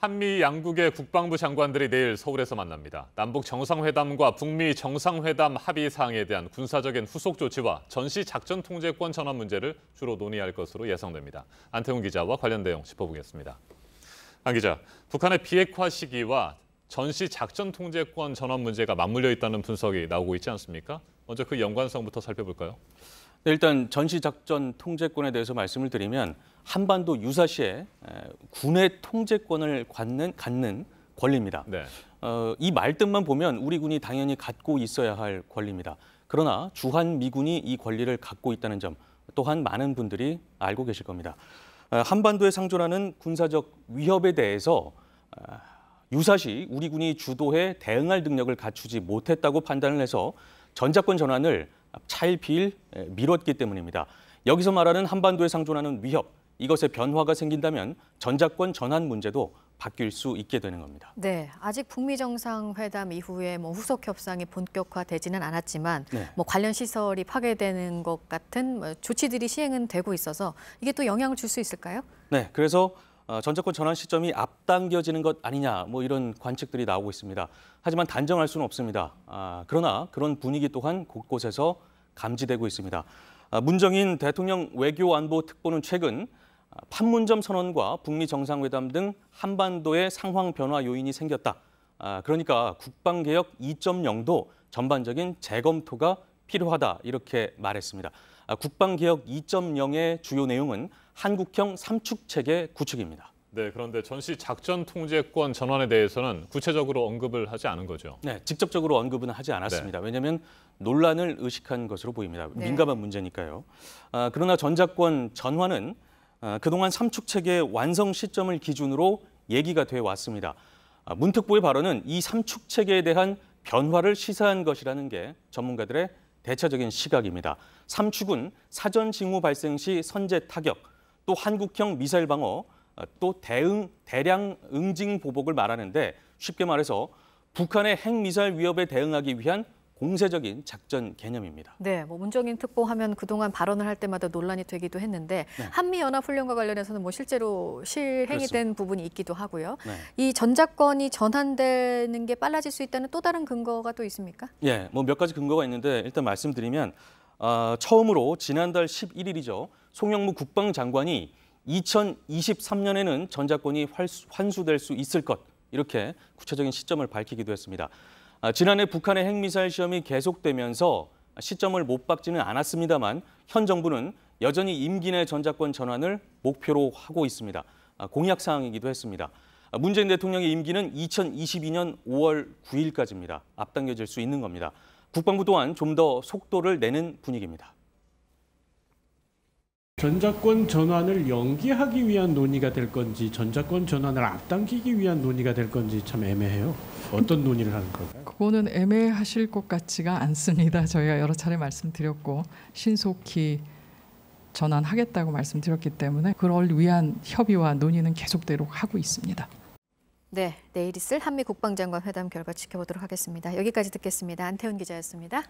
한미 양국의 국방부 장관들이 내일 서울에서 만납니다. 남북 정상회담과 북미 정상회담 합의 사항에 대한 군사적인 후속 조치와 전시 작전 통제권 전환 문제를 주로 논의할 것으로 예상됩니다. 안태훈 기자와 관련 내용 짚어보겠습니다. 안 기자, 북한의 비핵화 시기와 전시 작전 통제권 전환 문제가 맞물려 있다는 분석이 나오고 있지 않습니까? 먼저 그 연관성부터 살펴볼까요? 네, 일단 전시작전 통제권에 대해서 말씀을 드리면 한반도 유사시에 군의 통제권을 갖는 권리입니다. 네. 이 말뜻만 보면 우리 군이 당연히 갖고 있어야 할 권리입니다. 그러나 주한미군이 이 권리를 갖고 있다는 점 또한 많은 분들이 알고 계실 겁니다. 한반도에 상존하는 군사적 위협에 대해서 유사시 우리 군이 주도해 대응할 능력을 갖추지 못했다고 판단을 해서 전작권 전환을 차일피일 미뤘기 때문입니다. 여기서 말하는 한반도에 상존하는 위협, 이것에 변화가 생긴다면 전작권 전환 문제도 바뀔 수 있게 되는 겁니다. 네, 아직 북미 정상회담 이후에 후속 협상이 본격화되지는 않았지만 관련 시설이 파괴되는 것 같은 조치들이 시행은 되고 있어서 이게 또 영향을 줄 수 있을까요? 네, 그래서 전작권 전환 시점이 앞당겨지는 것 아니냐 이런 관측들이 나오고 있습니다. 하지만 단정할 수는 없습니다. 그러나 그런 분위기 또한 곳곳에서 감지되고 있습니다. 문정인 대통령 외교안보특보는 최근 판문점 선언과 북미 정상회담 등 한반도의 상황 변화 요인이 생겼다. 그러니까 국방개혁 2.0도 전반적인 재검토가 필요하다 이렇게 말했습니다. 국방개혁 2.0의 주요 내용은 한국형 삼축체계 구축입니다. 네, 그런데 전시 작전 통제권 전환에 대해서는 구체적으로 언급을 하지 않은 거죠? 네, 직접적으로 언급은 하지 않았습니다. 네. 왜냐하면 논란을 의식한 것으로 보입니다. 네. 민감한 문제니까요. 그러나 전작권 전환은 그동안 삼축체계의 완성 시점을 기준으로 얘기가 돼 왔습니다. 문 특보의 발언은 이 삼축체계에 대한 변화를 시사한 것이라는 게 전문가들의 대체적인 시각입니다. 삼축은 사전 징후 발생 시 선제 타격, 또 한국형 미사일 방어, 또 대량 응징 보복을 말하는데 쉽게 말해서 북한의 핵미사일 위협에 대응하기 위한 공세적인 작전 개념입니다. 네, 문정인 특보 하면 그동안 발언을 할 때마다 논란이 되기도 했는데 네. 한미연합훈련과 관련해서는 실제로 실행이 그렇습니다. 된 부분이 있기도 하고요. 네. 이 전작권이 전환되는 게 빨라질 수 있다는 또 다른 근거가 또 있습니까? 예, 몇 가지 근거가 있는데 일단 말씀드리면 처음으로 지난달 11일이죠. 송영무 국방장관이 2023년에는 전작권이 환수될 수 있을 것 이렇게 구체적인 시점을 밝히기도 했습니다. 지난해 북한의 핵미사일 시험이 계속되면서 시점을 못 박지는 않았습니다만 현 정부는 여전히 임기 내 전작권 전환을 목표로 하고 있습니다. 공약 사항이기도 했습니다. 문재인 대통령의 임기는 2022년 5월 9일까지입니다. 앞당겨질 수 있는 겁니다. 국방부 또한 좀 더 속도를 내는 분위기입니다. 전작권 전환을 연기하기 위한 논의가 될 건지 전작권 전환을 앞당기기 위한 논의가 될 건지 참 애매해요. 어떤 논의를 하는 걸까요? 그거는 애매하실 것 같지가 않습니다. 저희가 여러 차례 말씀드렸고 신속히 전환하겠다고 말씀드렸기 때문에 그걸 위한 협의와 논의는 계속대로 하고 있습니다. 네, 내일 있을 한미 국방장관 회담 결과 지켜보도록 하겠습니다. 여기까지 듣겠습니다. 안태훈 기자였습니다.